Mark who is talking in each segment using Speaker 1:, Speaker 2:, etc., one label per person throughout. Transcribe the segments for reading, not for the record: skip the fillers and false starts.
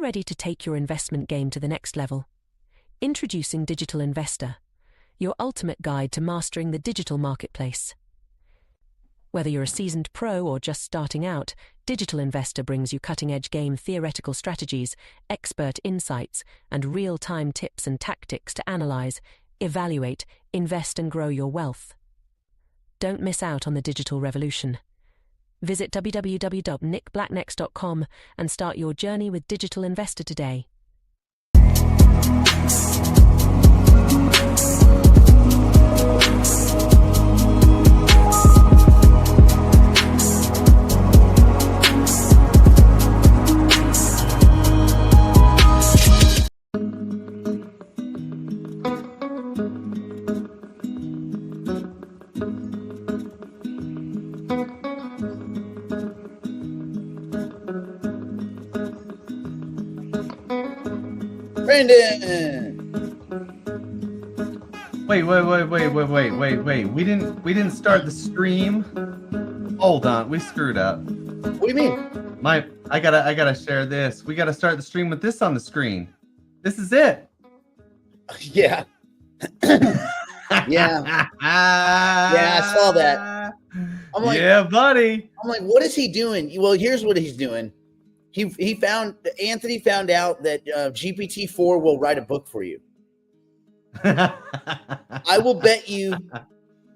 Speaker 1: ready to take your investment game to the next level? Introducing Digital Investor, your ultimate guide to mastering the digital marketplace. Whether you're a seasoned pro or just starting out, Digital Investor brings you cutting-edge game theoretical strategies, expert insights, and real-time tips and tactics to analyze, evaluate, invest and grow your wealth. Don't miss out on the digital revolution. Visit www.nickblacknex.com and start your journey with Digital Investor today.
Speaker 2: Brandon.
Speaker 3: Wait. We didn't start the stream. Hold on, we screwed up.
Speaker 2: What do you mean?
Speaker 3: I gotta share this. We gotta start the stream with this on the screen. This is it.
Speaker 2: Yeah. Yeah. Yeah, I saw that. I'm like,
Speaker 3: yeah, buddy.
Speaker 2: I'm like, what is he doing? Well, here's what he's doing. Anthony found out that GPT-4 will write a book for you. I will bet you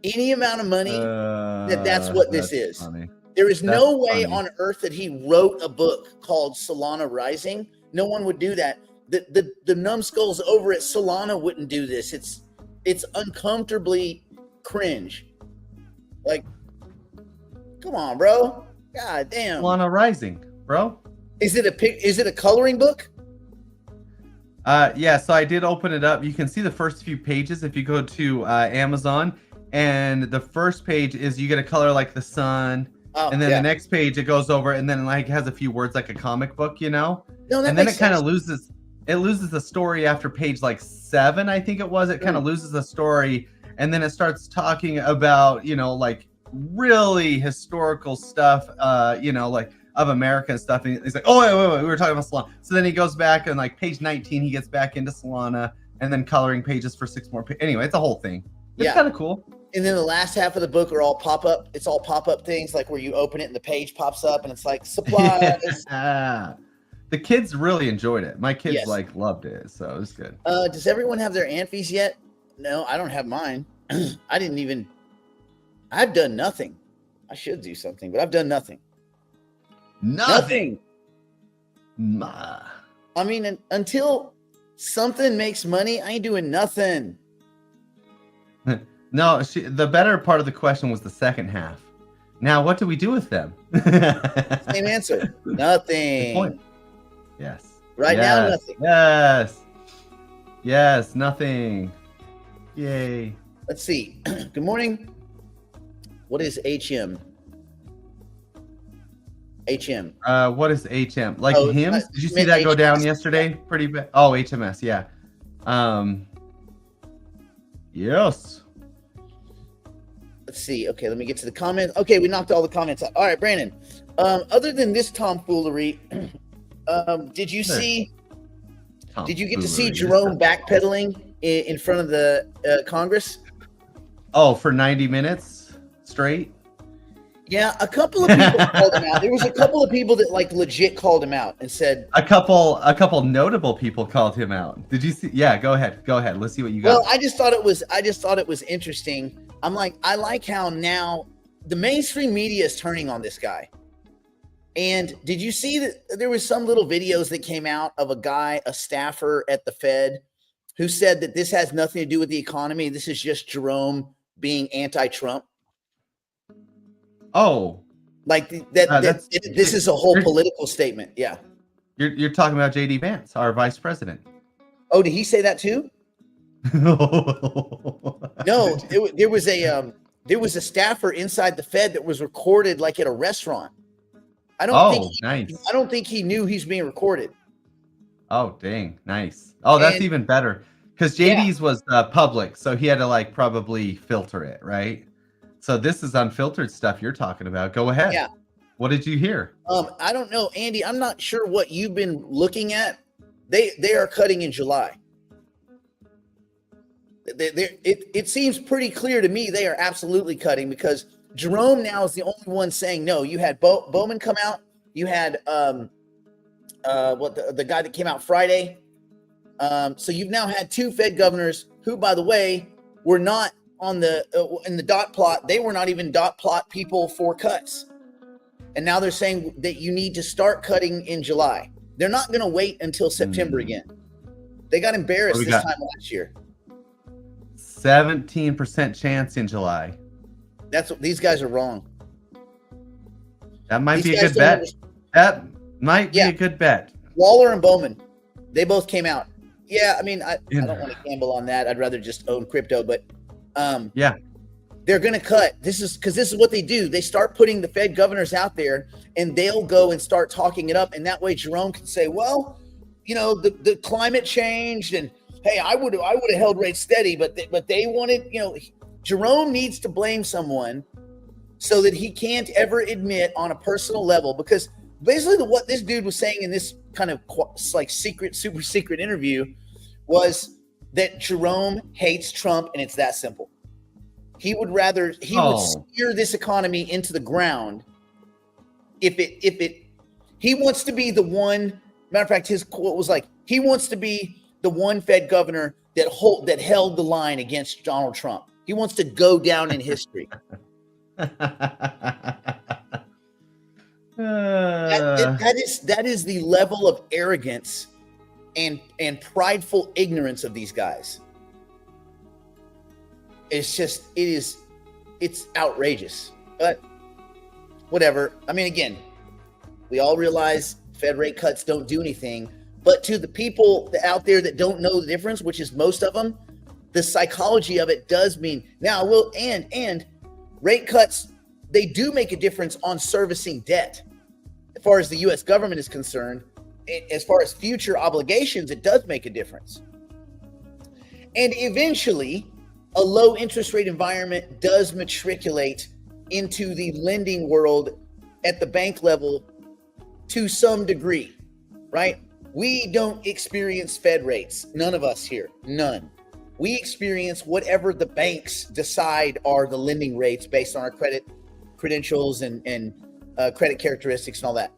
Speaker 2: any amount of money that's what this is.
Speaker 3: Funny.
Speaker 2: There is no way on earth that he wrote a book called Solana Rising. No one would do that. The numbskulls over at Solana wouldn't do this. It's uncomfortably cringe. Like, come on, bro. God damn.
Speaker 3: Solana Rising, bro.
Speaker 2: Is it a coloring book?
Speaker 3: Yeah, so I did open it up. You can see the first few pages if you go to Amazon, and the first page is you get a color like the sun, and then the next page it goes over and then like has a few words like a comic book, you know?
Speaker 2: No, that
Speaker 3: and then
Speaker 2: makes
Speaker 3: it kind of
Speaker 2: sense.
Speaker 3: loses the story after page like 7, I think it was. It kind of loses the story, and then it starts talking about, you know, like really historical stuff, you know, like of America and stuff. And he's like, oh, wait, we were talking about Solana. So then he goes back and like page 19, he gets back into Solana and then coloring pages for 6 more. Anyway, it's a whole thing. It's kind of cool.
Speaker 2: And then the last half of the book are all pop-up. It's all pop-up things like where you open it and the page pops up and it's like supplies.
Speaker 3: The kids really enjoyed it. My kids like loved it. So it was good.
Speaker 2: Does everyone have their Anphys yet? No, I don't have mine. I've done nothing. I should do something, but I've done nothing. Nothing. I mean, until something makes money, I ain't doing nothing.
Speaker 3: No, the better part of the question was the second half. Now, what do we do with them?
Speaker 2: Same answer. Nothing.
Speaker 3: Good point. Yes.
Speaker 2: Now, nothing.
Speaker 3: Yes, nothing. Yay.
Speaker 2: Let's see. Good morning. What is HM? HM.
Speaker 3: What is HM? Like hymns? Did you see that go down yesterday? Pretty bad. Oh, HMS, yeah. Yes.
Speaker 2: Let's see. Okay, let me get to the comments. Okay, we knocked all the comments out. All right, Brandon. Other than this tomfoolery, did you get to see Jerome backpedaling in front of the Congress?
Speaker 3: Oh, for 90 minutes straight?
Speaker 2: Yeah, a couple of people called him out. There was a couple of people that like legit called him out and said
Speaker 3: a couple notable people called him out. Did you see? Yeah, go ahead. Let's see what you got.
Speaker 2: Well, I just thought it was interesting. I'm like, I like how now the mainstream media is turning on this guy. And did you see that there was some little videos that came out of a staffer at the Fed who said that this has nothing to do with the economy. This is just Jerome being anti-Trump.
Speaker 3: Oh,
Speaker 2: like this is a whole political statement. Yeah.
Speaker 3: You're talking about JD Vance, our vice president.
Speaker 2: Oh, did he say that too? No, there was a staffer inside the Fed that was recorded like at a restaurant. I don't think he knew he's being recorded.
Speaker 3: Oh, dang. Nice. Oh, that's even better. Because JD's was public, so he had to like probably filter it, right? So this is unfiltered stuff you're talking about. Go ahead.
Speaker 2: Yeah.
Speaker 3: What did you hear?
Speaker 2: I don't know, Andy. I'm not sure what you've been looking at, They are cutting in July. It seems pretty clear to me they are absolutely cutting, because Jerome now is the only one saying no. You had Bowman come out. You had the guy that came out Friday. So you've now had two Fed governors who, by the way, were not on the in the dot plot. They were not even dot plot people for cuts. And now they're saying that you need to start cutting in July. They're not going to wait until September again. They got embarrassed this time last year.
Speaker 3: 17% chance in July.
Speaker 2: That's what these guys are wrong.
Speaker 3: That might be a good bet. That might be a good bet.
Speaker 2: Waller and Bowman, they both came out. Yeah, I mean, I don't want to gamble on that. I'd rather just own crypto, but they're going to cut. This is what they do. They start putting the Fed governors out there, and they'll go and start talking it up. And that way Jerome can say, well, you know, the climate changed, and hey, I would have held rates steady, but they wanted, you know, Jerome needs to blame someone so that he can't ever admit on a personal level, because basically what this dude was saying in this kind of like super secret interview was that Jerome hates Trump, and it's that simple. He would steer this economy into the ground if he wants to be the one. Matter of fact, his quote was like, he wants to be the one Fed governor that held the line against Donald Trump. He wants to go down in history. That is the level of arrogance and prideful ignorance of these guys. It's outrageous. But whatever. I mean, again, we all realize Fed rate cuts don't do anything. But to the people out there that don't know the difference, which is most of them, the psychology of it does mean now. Well, and rate cuts, they do make a difference on servicing debt. As far as the U.S. government is concerned, as far as future obligations, it does make a difference. And eventually, a low interest rate environment does matriculate into the lending world at the bank level to some degree, right? We don't experience Fed rates. None of us here. None. We experience whatever the banks decide are the lending rates based on our credit credentials and credit characteristics and all that.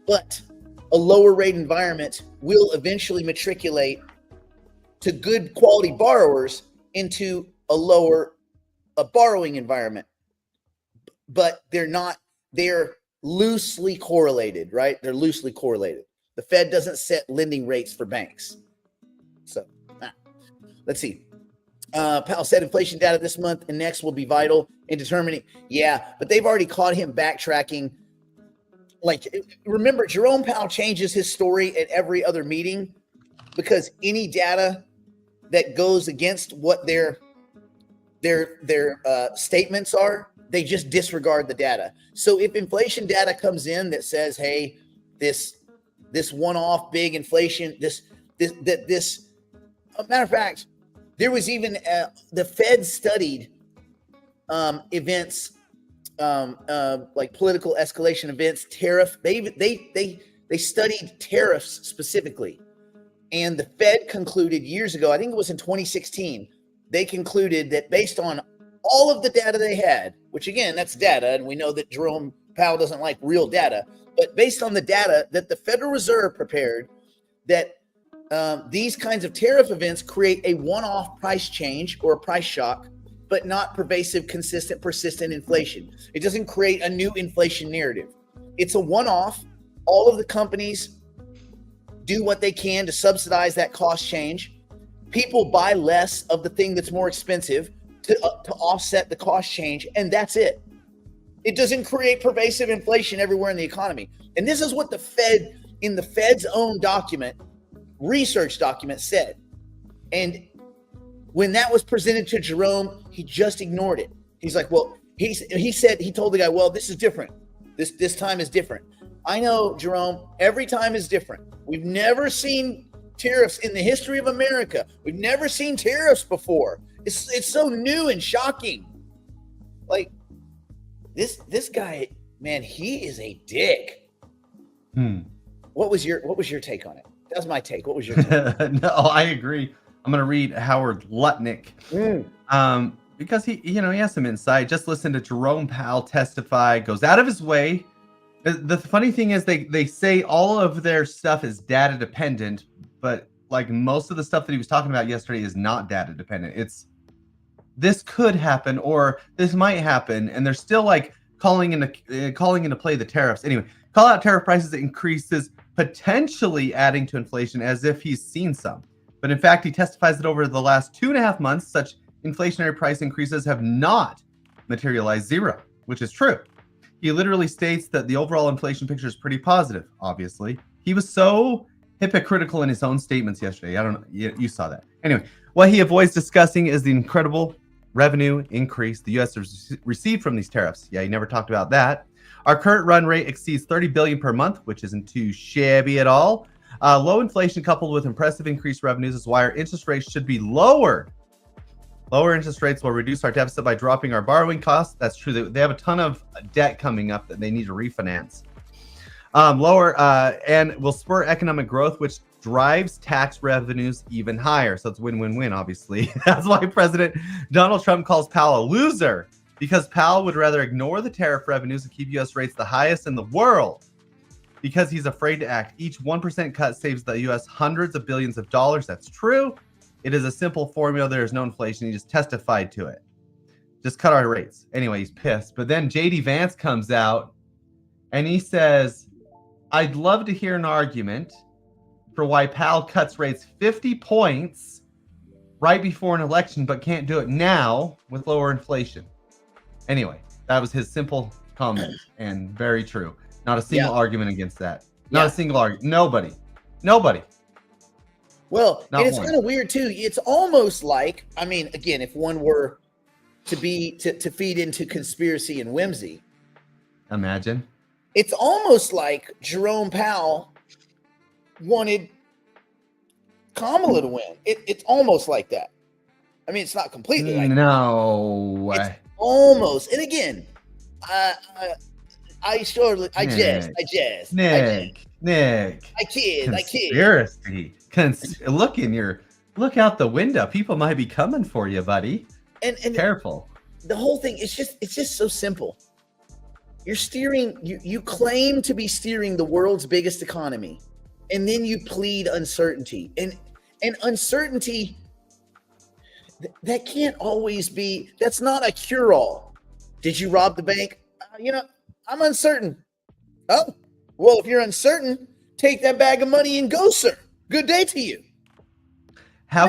Speaker 2: But a lower rate environment will eventually matriculate to good quality borrowers into a borrowing environment. But they're loosely correlated, right? They're loosely correlated. The Fed doesn't set lending rates for banks. So let's see. Powell said inflation data this month and next will be vital in determining. Yeah, but they've already caught him backtracking. Like, remember, Jerome Powell changes his story at every other meeting because any data that goes against what their statements are, they just disregard the data. So if inflation data comes in that says, hey, this one-off big inflation, this matter of fact, there was even the Fed studied events, like political escalation events, tariff. They studied tariffs specifically, and the Fed concluded years ago, I think it was in 2016, they concluded that based on all of the data they had, which again, that's data, and we know that Jerome Powell doesn't like real data, but based on the data that the Federal Reserve prepared, that these kinds of tariff events create a one-off price change or a price shock, but not pervasive, consistent, persistent inflation. It doesn't create a new inflation narrative. It's a one-off. All of the companies do what they can to subsidize that cost change. People buy less of the thing that's more expensive to offset the cost change, and that's it. It doesn't create pervasive inflation everywhere in the economy. And this is what the Fed, in the Fed's own document, research document, said. And when that was presented to Jerome, he just ignored it. He's like, well, he told the guy, well, this is different. This time is different. I know, Jerome, every time is different. We've never seen tariffs in the history of America. We've never seen tariffs before. It's so new and shocking. Like, this guy, man, he is a dick. What was your take on it? That's my take. What was your take?
Speaker 3: No, I agree. I'm going to read Howard Lutnick. Because he has some insight. Just listen to Jerome Powell testify, goes out of his way. The funny thing is they say all of their stuff is data dependent, but like most of the stuff that he was talking about yesterday is not data dependent. It's this could happen or this might happen, and they're still like calling into play the tariffs. Anyway, call out tariff prices increases, potentially adding to inflation as if he's seen some. But in fact, he testifies that over the last 2.5 months, such inflationary price increases have not materialized zero, which is true. He literally states that the overall inflation picture is pretty positive, obviously. He was so hypocritical in his own statements yesterday. I don't know. You saw that. Anyway, what he avoids discussing is the incredible revenue increase the U.S. has received from these tariffs. Yeah, he never talked about that. Our current run rate exceeds $30 billion per month, which isn't too shabby at all. Low inflation coupled with impressive increased revenues is why our interest rates should be lowered. Lower interest rates will reduce our deficit by dropping our borrowing costs. That's true. They have a ton of debt coming up that they need to refinance. And will spur economic growth, which drives tax revenues even higher. So it's win-win-win, obviously. That's why President Donald Trump calls Powell a loser, because Powell would rather ignore the tariff revenues and keep U.S. rates the highest in the world because he's afraid to act. Each 1% cut saves the U.S. hundreds of billions of dollars. That's true. It is a simple formula. There is no inflation. He just testified to it. Just cut our rates. Anyway, he's pissed. But then J.D. Vance comes out and he says, I'd love to hear an argument for why Powell cuts rates 50 points right before an election, but can't do it now with lower inflation. Anyway, that was his simple comment and very true. Not a single argument against that. Not a single argument. Nobody.
Speaker 2: Well,
Speaker 3: Not
Speaker 2: and it's
Speaker 3: one.
Speaker 2: kind of weird too. It's almost like, I mean, again, if one were to feed into conspiracy and whimsy,
Speaker 3: Imagine.
Speaker 2: it's almost like Jerome Powell wanted Kamala to win. It's almost like that. I mean, it's not completely like that.
Speaker 3: No.
Speaker 2: It's almost. And again, I jest.
Speaker 3: Nick.
Speaker 2: I kid.
Speaker 3: Conspiracy. Look out the window. People might be coming for you, buddy.
Speaker 2: And
Speaker 3: Careful.
Speaker 2: the whole thing, it's just so simple. You're steering, you claim to be steering the world's biggest economy, and then you plead uncertainty. And uncertainty, that can't always be, that's not a cure-all. Did you rob the bank? I'm uncertain. Oh, well, if you're uncertain, take that bag of money and go, sir. Good day to you.
Speaker 3: How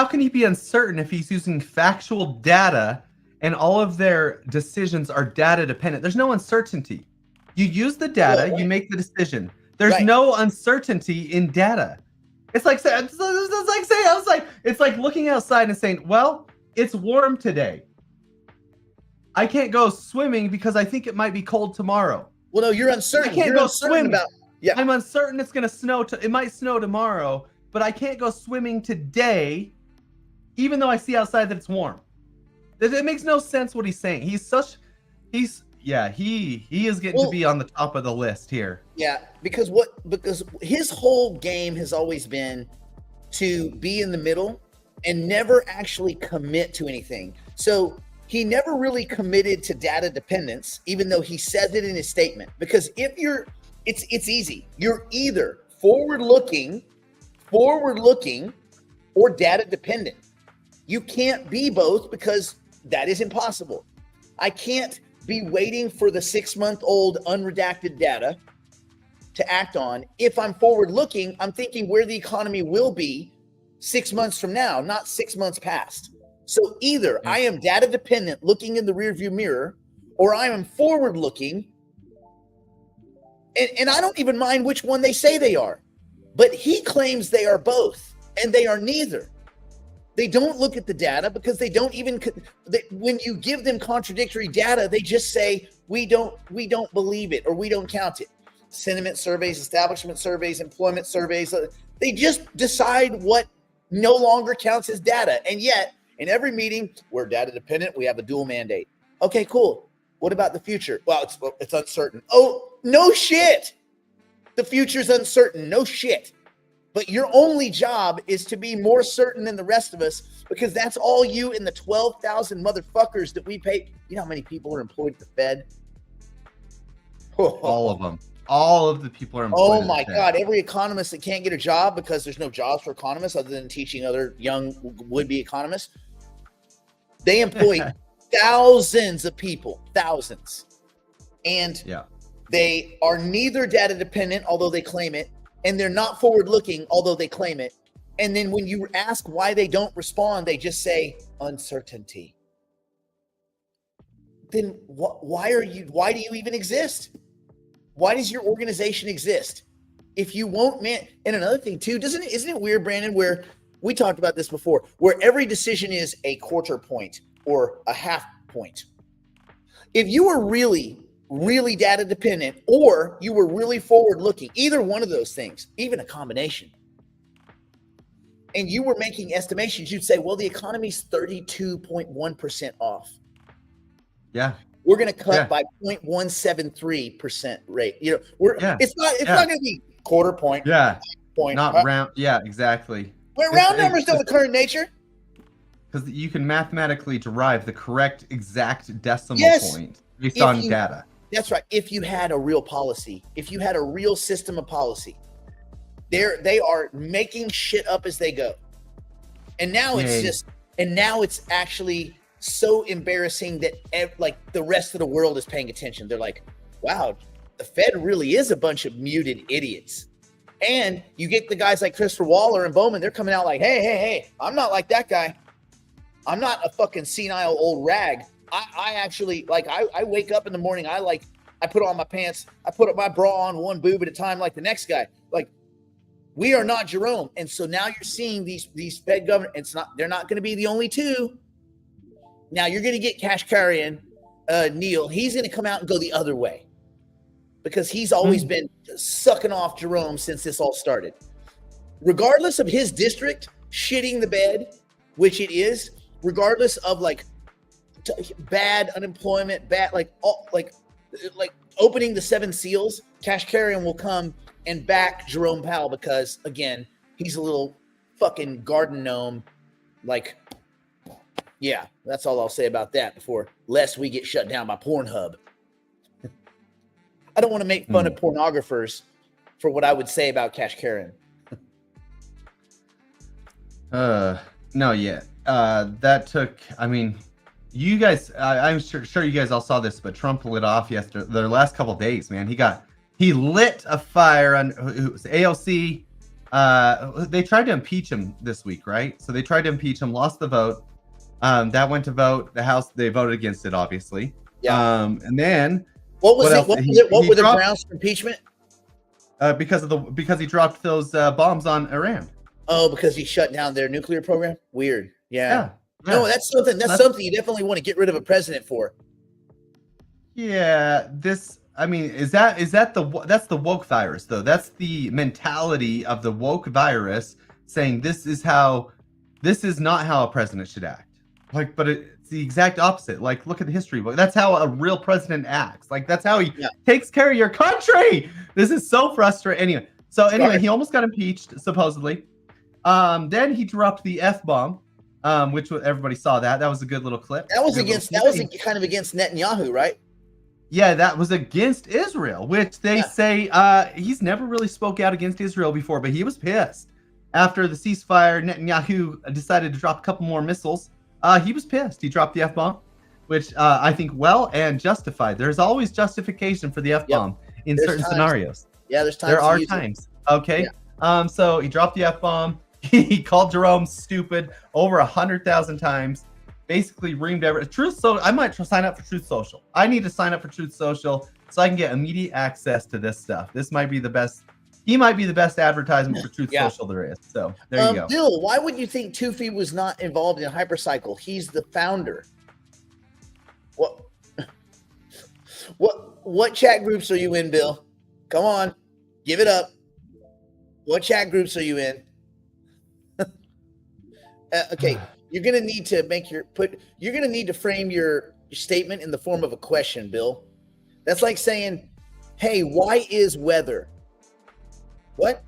Speaker 3: can he be uncertain if he's using factual data and all of their decisions are data dependent? There's no uncertainty. You use the data, you make the decision. There's no uncertainty in data. It's like looking outside and saying, well, it's warm today. I can't go swimming because I think it might be cold tomorrow.
Speaker 2: Well, no, you're uncertain.
Speaker 3: I can't go swimming.
Speaker 2: Yeah.
Speaker 3: I'm uncertain it's going to snow. It might snow tomorrow, but I can't go swimming today, even though I see outside that it's warm. It makes no sense what he's saying. He is getting to be on the top of the list here.
Speaker 2: Yeah, because his whole game has always been to be in the middle and never actually commit to anything. So he never really committed to data dependence, even though he says it in his statement. Because it's easy. You're either forward looking, or data dependent. You can't be both because that is impossible. I can't be waiting for the 6-month-old unredacted data to act on. If I'm forward looking, I'm thinking where the economy will be 6 months from now, not 6 months past. So either I am data dependent, looking in the rearview mirror, or I am forward looking. And I don't even mind which one they say they are, but he claims they are both, and they are neither. They don't look at the data because they don't even, when you give them contradictory data, they just say, we don't believe it, or we don't count it. Sentiment surveys, establishment surveys, employment surveys, they just decide what no longer counts as data. And yet in every meeting, we're data dependent. We have a dual mandate. Okay, cool. What about the future? Well, it's uncertain. Oh, no shit. The future's uncertain. No shit. But your only job is to be more certain than the rest of us, because that's all you and the 12,000 motherfuckers that we pay. You know how many people are employed at the Fed?
Speaker 3: All of them. All of the people are employed.
Speaker 2: Oh my God. Every economist that can't get a job because there's no jobs for economists other than teaching other young would-be economists. They employ thousands of people, thousands. And they are neither data dependent, although they claim it, and they're not forward looking, although they claim it. And then when you ask why they don't respond, they just say uncertainty. Then why do you even exist? Why does your organization exist? If you won't, man. And another thing too, isn't it weird, Brandon, where we talked about this before, where every decision is a quarter point or a half point. If you were really, really data dependent, or you were really forward looking, either one of those things, even a combination, and you were making estimations, you'd say, well, the economy's 32.1% off.
Speaker 3: Yeah.
Speaker 2: We're going to cut by 0.173% rate. You know, it's not going to be quarter point.
Speaker 3: Yeah.
Speaker 2: Point.
Speaker 3: Not round. Yeah, exactly.
Speaker 2: But round numbers don't occur in nature.
Speaker 3: Because you can mathematically derive the correct exact decimal point based on data.
Speaker 2: That's right. If you had a real policy, if you had a real system of policy, they are making shit up as they go. And now it's actually so embarrassing that like the rest of the world is paying attention. They're like, wow, the Fed really is a bunch of muted idiots. And you get the guys like Christopher Waller and Bowman, they're coming out like, hey, I'm not like that guy. I'm not a fucking senile old rag. I actually, like, I wake up in the morning, I put on my pants, I put up my bra on one boob at a time like the next guy. Like, we are not Jerome. And so now you're seeing these Fed governors, they're not going to be the only two. Now you're going to get Kashkarian, Neil. He's going to come out and go the other way because he's always been sucking off Jerome since this all started. Regardless of his district shitting the bed, which it is, regardless of like bad unemployment, bad like opening the 7 seals, Kashkarian will come and back Jerome Powell because again, he's a little fucking garden gnome. Like, yeah, that's all I'll say about that before lest we get shut down by Pornhub. I don't want to make fun of pornographers for what I would say about Kashkarian.
Speaker 3: No, yeah. That took, I mean, you guys, I'm sure you guys all saw this, but Trump lit off yesterday, the last couple of days, man. He lit a fire on AOC. They tried to impeach him this week, right? So they tried to impeach him, lost the vote. That went to vote. The House, they voted against it, obviously. Yeah. And then
Speaker 2: what were the grounds for impeachment?
Speaker 3: Because he dropped those bombs on Iran.
Speaker 2: Oh, because he shut down their nuclear program? Weird. Yeah. No, that's something you definitely want to get rid of a president for.
Speaker 3: Yeah, that's the woke virus though. That's the mentality of the woke virus saying this is not how a president should act. Like, but it's the exact opposite. Like, look at the history book. That's how a real president acts. Like, that's how he takes care of your country. This is so frustrating. Anyway, he almost got impeached, supposedly. Then he dropped the F-bomb, which everybody saw that. That was a good little clip.
Speaker 2: That was kind of against Netanyahu, right?
Speaker 3: Yeah, that was against Israel, which they say he's never really spoke out against Israel before, but he was pissed. After the ceasefire, Netanyahu decided to drop a couple more missiles. He was pissed. He dropped the F-bomb, which I think well and justified. There's always justification for the F-bomb in certain scenarios.
Speaker 2: Yeah, there's times.
Speaker 3: There are times. Okay. Yeah. So he dropped the F-bomb. He called Jerome stupid over 100,000 times. Basically reamed everything. Truth Social. I might sign up for Truth Social. I need to sign up for Truth Social so I can get immediate access to this stuff. This might be the best. He might be the best advertisement for Truth Social there is. So there you go.
Speaker 2: Bill, why would you think Toofy was not involved in Hypercycle? He's the founder. What chat groups are you in, Bill? Come on, give it up. What chat groups are you in? Okay, you're gonna need to you're gonna need to frame your statement in the form of a question, Bill. That's like saying, "Hey, why is weather?" What?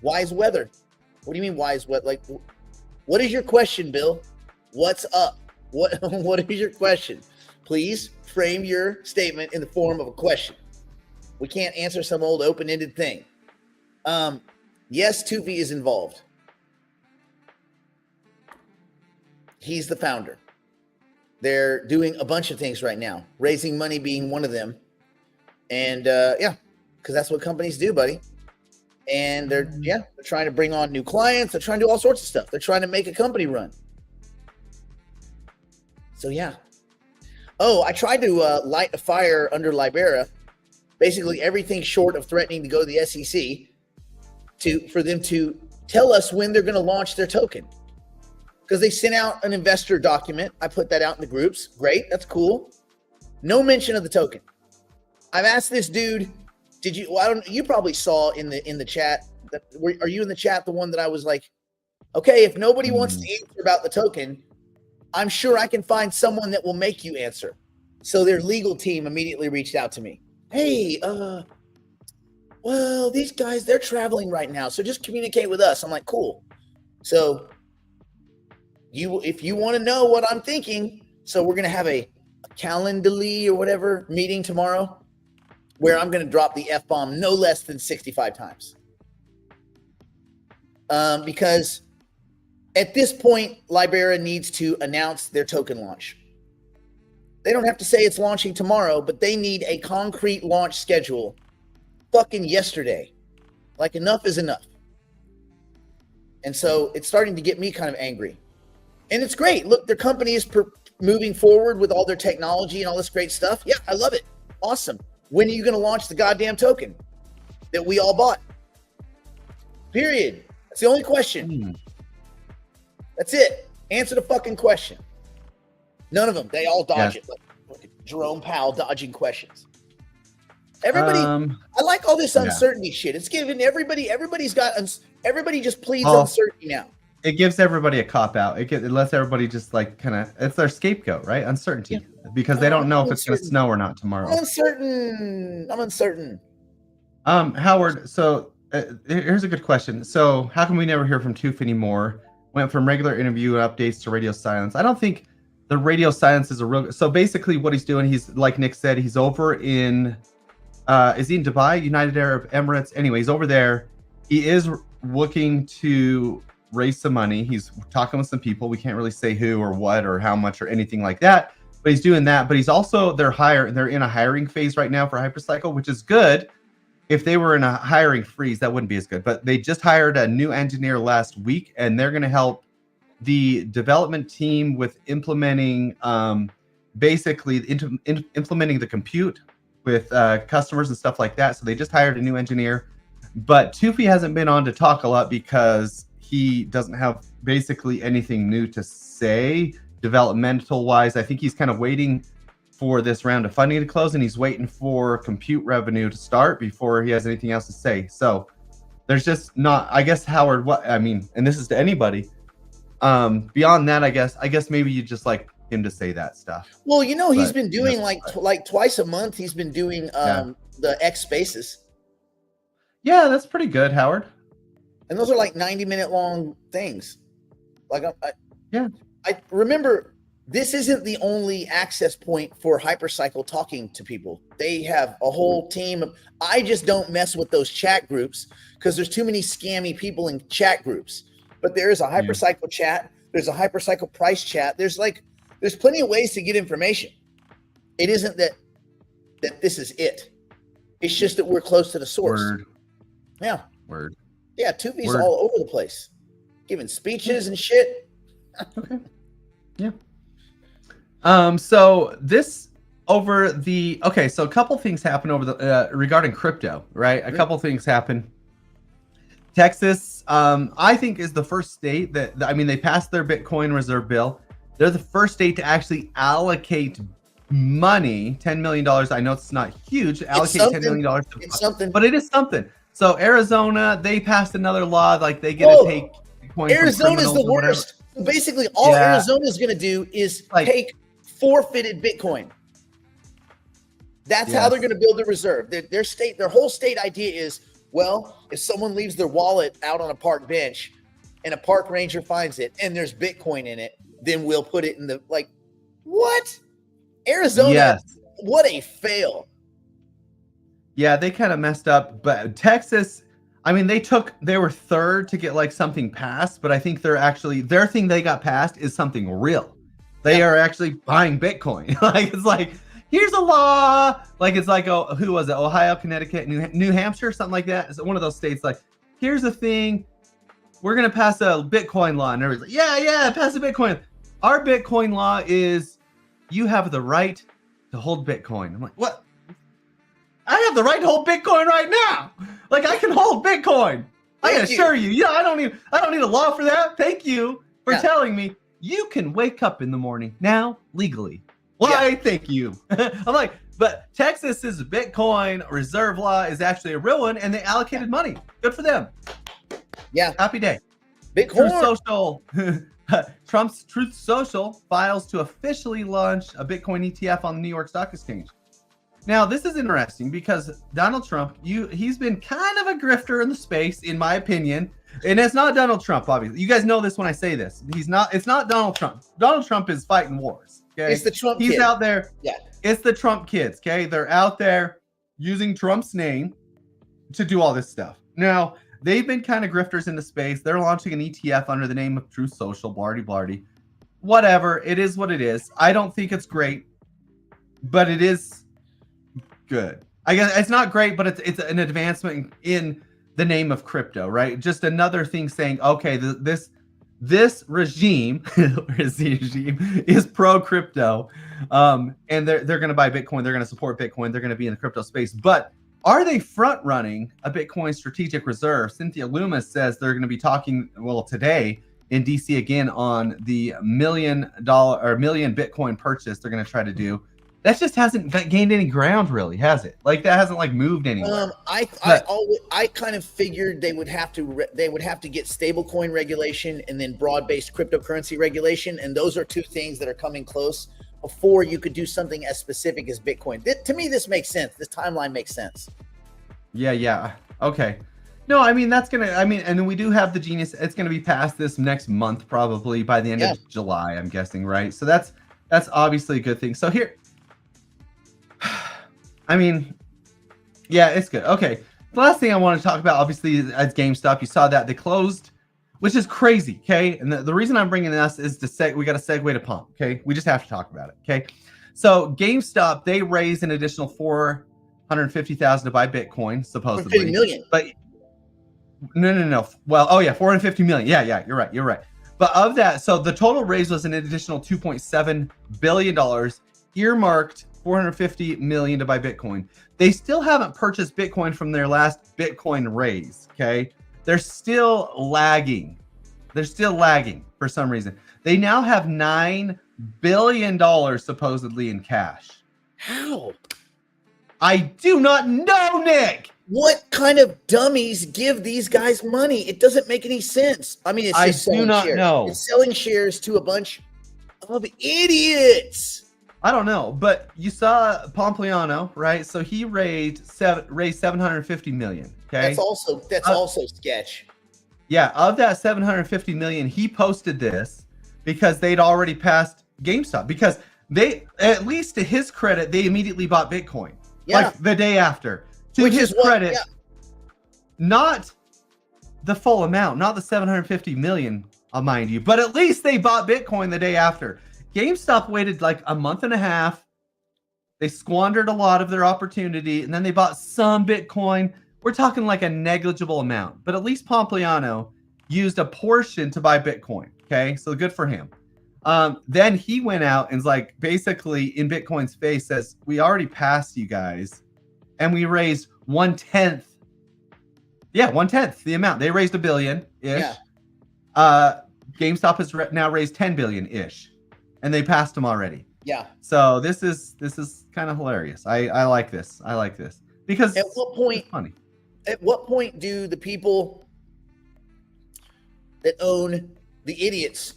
Speaker 2: Wise weather? What do you mean wise weather? Like, what is your question, Bill? What's up? What is your question? Please frame your statement in the form of a question. We can't answer some old open-ended thing. Yes, Tufi is involved. He's the founder. They're doing a bunch of things right now, raising money being one of them. And yeah, because that's what companies do, buddy. And they're trying to bring on new clients. They're trying to do all sorts of stuff. They're trying to make a company run. So yeah. Oh, I tried to light a fire under Libera. Basically everything short of threatening to go to the SEC for them to tell us when they're going to launch their token. Because they sent out an investor document. I put that out in the groups. Great. That's cool. No mention of the token. I've asked this dude, did you, well, I don't, you probably saw in the chat, are you in the chat the one that I was like, okay, if nobody wants to answer about the token, I'm sure I can find someone that will make you answer. So their legal team immediately reached out to me. Hey, well, these guys, they're traveling right now, so just communicate with us. I'm like, cool. So if you want to know what I'm thinking, so we're going to have a Calendly or whatever meeting tomorrow where I'm going to drop the F-bomb no less than 65 times. Because at this point, Libera needs to announce their token launch. They don't have to say it's launching tomorrow, but they need a concrete launch schedule fucking yesterday. Like, enough is enough. And so it's starting to get me kind of angry. And it's great. Look, their company is moving forward with all their technology and all this great stuff. Yeah, I love it. Awesome. When are you going to launch the goddamn token that we all bought? Period. That's the only question. That's it. Answer the fucking question. None of them. They all dodge it. Like Jerome Powell dodging questions. Everybody, I like all this uncertainty shit. It's giving everybody just pleads uncertainty now.
Speaker 3: It gives everybody a cop out. It lets everybody just like kind of, it's their scapegoat, right? Uncertainty, because they don't know if it's going to snow or not tomorrow.
Speaker 2: I'm uncertain.
Speaker 3: Howard, so here's a good question. So how come we never hear from Toof anymore? Went from regular interview updates to radio silence. I don't think the radio silence is a real, so basically what he's doing, he's like Nick said, he's over in, is he in Dubai, United Arab Emirates? Anyway, he's over there. He is looking to raise some money. He's talking with some people. We can't really say who or what or how much or anything like that, but he's doing that. But he's also, they're in a hiring phase right now for Hypercycle, which is good. If they were in a hiring freeze, that wouldn't be as good. But they just hired a new engineer last week, and they're going to help the development team with implementing, basically implementing the compute with customers and stuff like that. So they just hired a new engineer. But Tufi hasn't been on to talk a lot because he doesn't have basically anything new to say developmental wise. I think he's kind of waiting for this round of funding to close, and he's waiting for compute revenue to start before he has anything else to say. So there's just not, I guess, Howard, what I mean, and this is to anybody, beyond that, I guess maybe you just like him to say that stuff.
Speaker 2: Well, he's been doing like twice a month. He's been doing the X Spaces.
Speaker 3: Yeah, that's pretty good, Howard.
Speaker 2: And those are like 90-minute long things. Like, I remember, this isn't the only access point for Hypercycle talking to people. They have a whole team of, I just don't mess with those chat groups because there's too many scammy people in chat groups. But there is a Hypercycle chat. There's a Hypercycle price chat. There's plenty of ways to get information. It isn't that this is it. It's just that we're close to the source.
Speaker 3: Word.
Speaker 2: Yeah.
Speaker 3: Word.
Speaker 2: Yeah, Tufi's all over the place, giving speeches and shit.
Speaker 3: Okay. Yeah. So a couple things happened over the regarding crypto, right? A couple things happened. Texas, I think, is the first state that, they passed their Bitcoin reserve bill. They're the first state to actually allocate money, $10 million. I know it's not huge. Allocate $10 million.
Speaker 2: It's something,
Speaker 3: but it is something. So Arizona, they passed another law like they get to take Bitcoin.
Speaker 2: Arizona's the worst. Basically, all Arizona's going to do is take forfeited Bitcoin. That's how they're going to build the reserve. Their whole state idea is Well, if someone leaves their wallet out on a park bench and a park ranger finds it and there's Bitcoin in it, then we'll put it in the like. What? Arizona?
Speaker 3: Yes.
Speaker 2: What a fail.
Speaker 3: Yeah, they kind of messed up, but Texas, I mean, they were third to get like something passed, but I think their thing they got passed is something real. They are actually buying Bitcoin. Like, it's like, here's a law. Like, it's like, oh, who was it? Ohio, Connecticut, New Hampshire, something like that. It's one of those states. Like, here's a thing. We're going to pass a Bitcoin law. And everybody's like, yeah, pass a Bitcoin. Our Bitcoin law is you have the right to hold Bitcoin. I'm like, what? I have the right to hold Bitcoin right now. Like, I can hold Bitcoin. I can assure you. Yeah, I don't need a law for that. Thank you for telling me you can wake up in the morning now legally. Why? Thank you. I'm like, but Texas's Bitcoin reserve law is actually a real one, and they allocated money. Good for them.
Speaker 2: Yeah.
Speaker 3: Happy day.
Speaker 2: Bitcoin.
Speaker 3: Truth Social. Trump's Truth Social files to officially launch a Bitcoin ETF on the New York Stock Exchange. Now, this is interesting because Donald Trump, he's been kind of a grifter in the space, in my opinion. And it's not Donald Trump, obviously. You guys know this when I say this. It's not Donald Trump. Donald Trump is fighting wars. Okay.
Speaker 2: It's the Trump
Speaker 3: He's
Speaker 2: kid.
Speaker 3: out there.
Speaker 2: Yeah.
Speaker 3: It's the Trump kids. Okay. They're out there using Trump's name to do all this stuff. Now, they've been kind of grifters in the space. They're launching an ETF under the name of Truth Social, blardy blardy. Whatever. It is what it is. I don't think it's great, but it is good. I guess it's not great, but it's an advancement in the name of crypto, right? Just another thing saying, okay, this regime is pro crypto, and they're going to buy Bitcoin. They're going to support Bitcoin. They're going to be in the crypto space. But are they front running a Bitcoin strategic reserve? Cynthia Loomis says they're going to be talking today in DC again on the $1 million Bitcoin purchase they're going to try to do. That just hasn't gained any ground, really, has it? Like, that hasn't moved anywhere.
Speaker 2: I kind of figured they would have to get stablecoin regulation and then broad-based cryptocurrency regulation, and those are two things that are coming close before you could do something as specific as Bitcoin. To me, this makes sense. This timeline makes sense.
Speaker 3: Yeah. Okay. No, I mean, and then we do have the Genius. It's gonna be passed this next month, probably by the end of July, I'm guessing, right? So that's obviously a good thing. So here. I mean, yeah, it's good. Okay. The last thing I want to talk about, obviously, is GameStop. You saw that they closed, which is crazy. Okay. And the reason I'm bringing this is we got to segue to Pump. Okay. We just have to talk about it. Okay. So GameStop, they raised an additional $450,000 to buy Bitcoin, supposedly.
Speaker 2: 50 million.
Speaker 3: But no. Well, oh yeah, 450 million. Yeah. You're right. But of that, so the total raise was an additional $2.7 billion, earmarked $450 million to buy Bitcoin. They still haven't purchased Bitcoin from their last Bitcoin raise. Okay. They're still lagging for some reason. They now have $9 billion supposedly in cash.
Speaker 2: How?
Speaker 3: I do not know, Nick.
Speaker 2: What kind of dummies give these guys money? It doesn't make any sense. I mean, it's just selling shares.
Speaker 3: Know.
Speaker 2: It's selling shares to a bunch of idiots.
Speaker 3: I don't know, but you saw Pompliano, right? So he raised $750 million. Okay,
Speaker 2: that's also sketch.
Speaker 3: Yeah, of that $750 million, he posted this because they'd already passed GameStop. Because they, at least to his credit, they immediately bought Bitcoin, like the day after. To his credit, not the full amount, not the $750 million, mind you, but at least they bought Bitcoin the day after. GameStop waited like a month and a half. They squandered a lot of their opportunity, and then they bought some Bitcoin. We're talking like a negligible amount, but at least Pompliano used a portion to buy Bitcoin. Okay, so good for him. Then he went out and was like, basically in Bitcoin's face, says, we already passed you guys, and we raised 1/10. Yeah, 1/10 the amount. They raised $1 billion ish. Yeah. GameStop has now raised $10 billion ish. And they passed them already. Yeah. So this is kind of hilarious. I like this. Because
Speaker 2: at what point?
Speaker 3: It's funny.
Speaker 2: At what point do the people that own the idiots?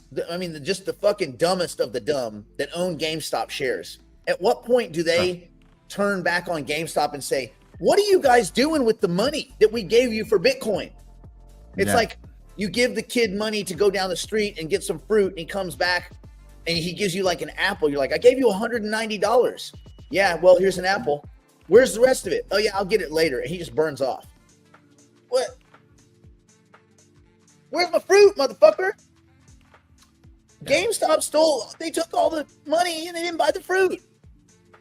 Speaker 2: Just the fucking dumbest of the dumb that own GameStop shares. At what point do they turn back on GameStop and say, What are you guys doing with the money that we gave you for Bitcoin? It's like you give the kid money to go down the street and get some fruit, and he comes back and he gives you like an apple. You're like, I gave you $190. Yeah, well, here's an apple. Where's the rest of it? Oh, yeah, I'll get it later. And he just burns off. What? Where's my fruit, motherfucker? GameStop they took all the money and they didn't buy the fruit.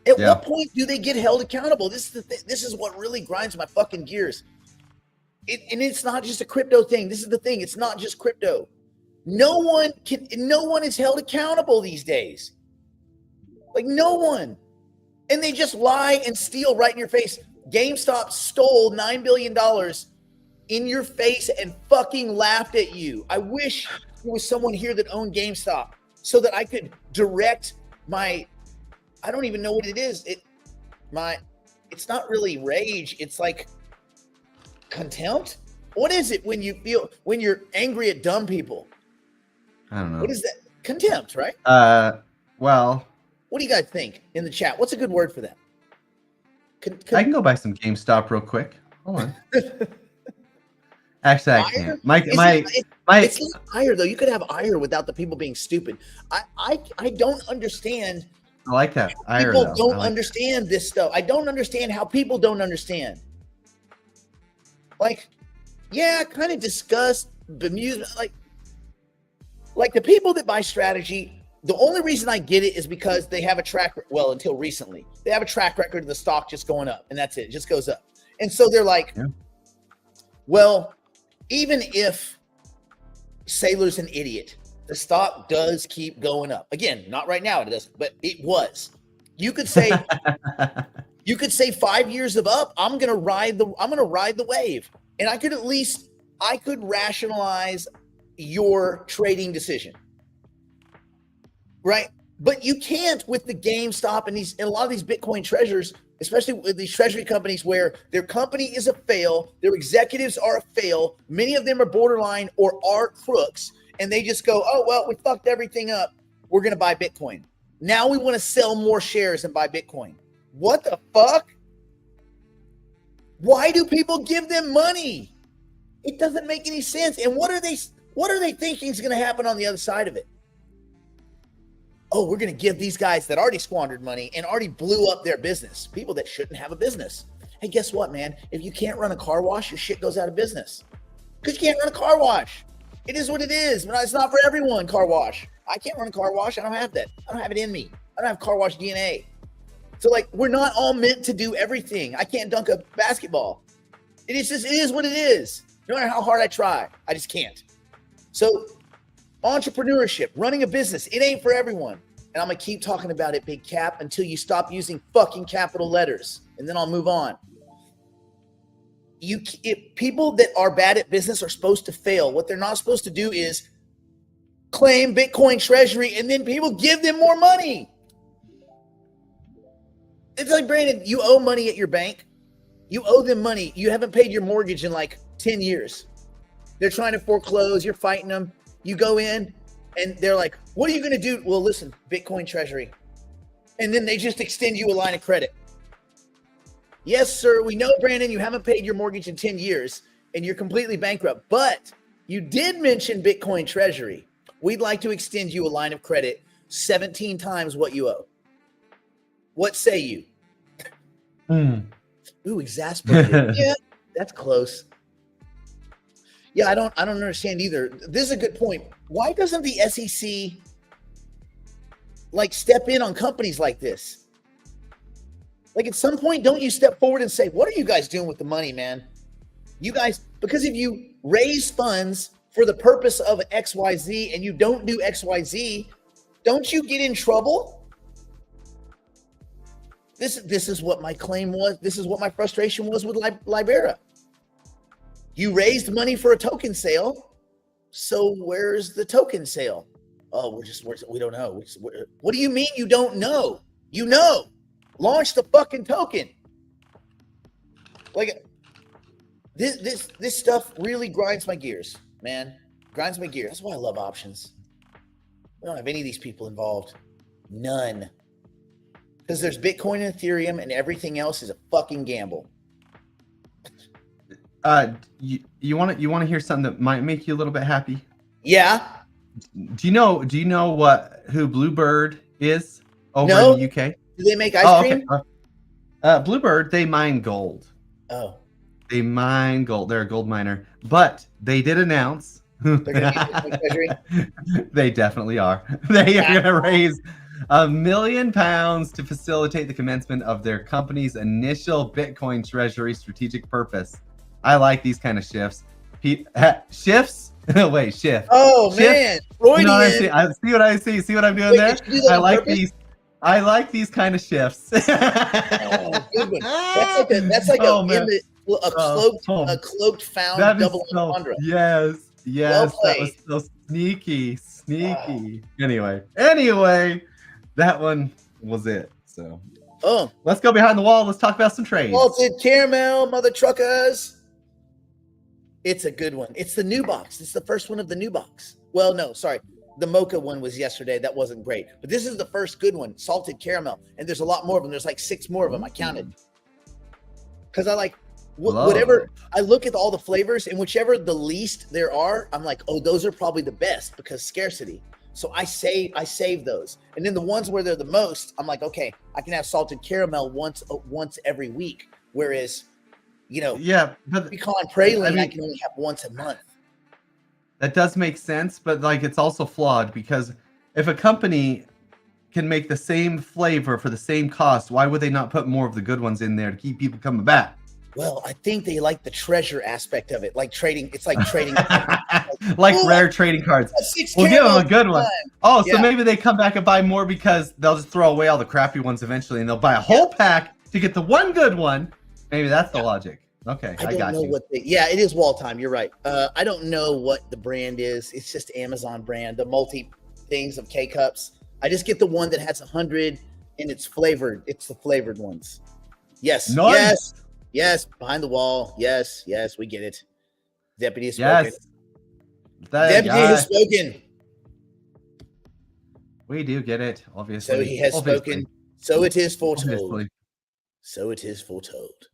Speaker 2: At what point do they get held accountable? This is what really grinds my fucking gears. And it's not just a crypto thing. This is the thing. It's not just crypto. No one is held accountable these days. Like no one. And they just lie and steal right in your face. GameStop stole $9 billion in your face and fucking laughed at you. I wish there was someone here that owned GameStop so that I could direct my, I don't even know what it is. It's not really rage. It's like contempt. What is it when you're angry at dumb people?
Speaker 3: I don't know.
Speaker 2: What is that? Contempt, right?
Speaker 3: Well,
Speaker 2: what do you guys think in the chat? What's a good word for that?
Speaker 3: I can go buy some GameStop real quick. Hold on. Actually, I can't. It's not ire though. You could have ire without the people being stupid. I don't understand. I like that.
Speaker 2: People don't understand this stuff. I don't understand how people don't understand. Like, yeah, kind of disgust, bemusement. Like the people that buy strategy. The only reason I get it is because they have a track. Well, until recently, they have a track record of the stock just going up, and that's it. It just goes up, and so they're like, well, even if Saylor's an idiot, the stock does keep going up. Again, not right now, it doesn't, but it was. You could say, 5 years of up. I'm gonna ride the wave, and I could rationalize your trading decision. Right. But you can't with the GameStop and a lot of these Bitcoin treasures, especially with these treasury companies where their company is a fail, their executives are a fail. Many of them are borderline or are crooks. And they just go, oh, well, we fucked everything up. We're going to buy Bitcoin. Now we want to sell more shares and buy Bitcoin. What the fuck? Why do people give them money? It doesn't make any sense. And what are they thinking is going to happen on the other side of it? Oh, we're going to give these guys that already squandered money and already blew up their business, people that shouldn't have a business. Hey, guess what, man? If you can't run a car wash, your shit goes out of business. Because you can't run a car wash. It is what it is. It's not for everyone, car wash. I can't run a car wash. I don't have that. I don't have it in me. I don't have car wash DNA. So, like, we're not all meant to do everything. I can't dunk a basketball. It is what it is. No matter how hard I try, I just can't. So, entrepreneurship, running a business, it ain't for everyone. And I'm going to keep talking about it, Big Cap, until you stop using fucking capital letters. And then I'll move on. If people that are bad at business are supposed to fail. What they're not supposed to do is claim Bitcoin treasury and then people give them more money. It's like, Brandon, you owe money at your bank. You owe them money. You haven't paid your mortgage in like 10 years. They're trying to foreclose. You're fighting them. You go in and they're like, what are you going to do? Well, listen, Bitcoin treasury. And then they just extend you a line of credit. Yes, sir. We know, Brandon, you haven't paid your mortgage in 10 years and you're completely bankrupt, but you did mention Bitcoin treasury. We'd like to extend you a line of credit 17 times what you owe. What say you? Ooh, exasperated. Yeah, that's close. Yeah, I don't understand either. This is a good point. Why doesn't the SEC like step in on companies like this? Like at some point, don't you step forward and say, what are you guys doing with the money, man? You guys, because if you raise funds for the purpose of XYZ and you don't do XYZ, don't you get in trouble? This is what my claim was. This is what my frustration was with Libera. You raised money for a token sale. So where's the token sale? Oh, we don't know. What do you mean you don't know? You know. Launch the fucking token. Like this stuff really grinds my gears, man. Grinds my gears. That's why I love options. We don't have any of these people involved. None. Because there's Bitcoin and Ethereum and everything else is a fucking gamble.
Speaker 3: You want to hear something that might make you a little bit happy?
Speaker 2: Yeah.
Speaker 3: Do you know who Bluebird is over
Speaker 2: No.
Speaker 3: in the UK?
Speaker 2: Do they make ice cream?
Speaker 3: Okay. Bluebird, they mine gold.
Speaker 2: Oh.
Speaker 3: They mine gold. They're a gold miner. But they did announce
Speaker 2: They're going to be treasury?
Speaker 3: they definitely are. They are going to raise £1 million to facilitate the commencement of their company's initial Bitcoin treasury strategic purpose. I like these kind of shifts. Shifts? Wait, shift.
Speaker 2: Oh,
Speaker 3: shift?
Speaker 2: man. Freudian.
Speaker 3: You know what I see? See what I see? See what I'm doing there? I like these. I like these kind of shifts.
Speaker 2: Oh, good one. That's like a cloaked found double entendre.
Speaker 3: Yes,
Speaker 2: Well
Speaker 3: that was so sneaky. Anyway, that one was it. So, let's go behind the wall. Let's talk about some trades.
Speaker 2: Salted caramel, mother truckers. It's a good one. It's the new box. It's the first one of the new box. Well, no, sorry. The mocha one was yesterday. That wasn't great. But this is the first good one, salted caramel. And there's a lot more of them. There's like 6 more of them. I counted. Because I like whatever. I look at all the flavors, and whichever the least there are, I'm like, oh, those are probably the best because scarcity. So I save those. And then the ones where they're the most, I'm like, okay, I can have salted caramel once every week. Whereas,
Speaker 3: but
Speaker 2: pecan praline, I can only have once a month.
Speaker 3: That does make sense, but like it's also flawed because if a company can make the same flavor for the same cost, why would they not put more of the good ones in there to keep people coming back?
Speaker 2: Well, I think they like the treasure aspect of it, like trading. It's like trading,
Speaker 3: rare trading cards. We'll give them a good one. Oh, so maybe they come back and buy more because they'll just throw away all the crappy ones eventually, and they'll buy a whole pack to get the one good one. Maybe that's the logic. Okay, I got you.
Speaker 2: It is wall time. You're right. I don't know what the brand is. It's just Amazon brand, the multi things of K-Cups. I just get the one that has 100 and it's flavored. It's the flavored ones. Yes. Nice. Yes. Behind the wall. Yes. We get it. Deputy has spoken.
Speaker 3: Yes.
Speaker 2: Deputy has spoken.
Speaker 3: We do get it, obviously.
Speaker 2: So he has spoken. So it is foretold.
Speaker 3: Obviously.
Speaker 2: So it is foretold.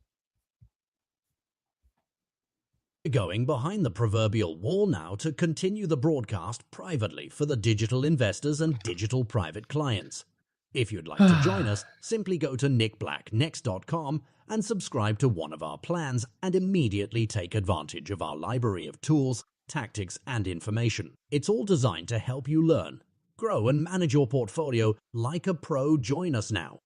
Speaker 4: Going behind the proverbial wall now to continue the broadcast privately for the digital investors and digital private clients. If you'd like to join us, simply go to nickblacknext.com and subscribe to one of our plans and immediately take advantage of our library of tools, tactics, and information. It's all designed to help you learn, grow, and manage your portfolio like a pro. Join us now.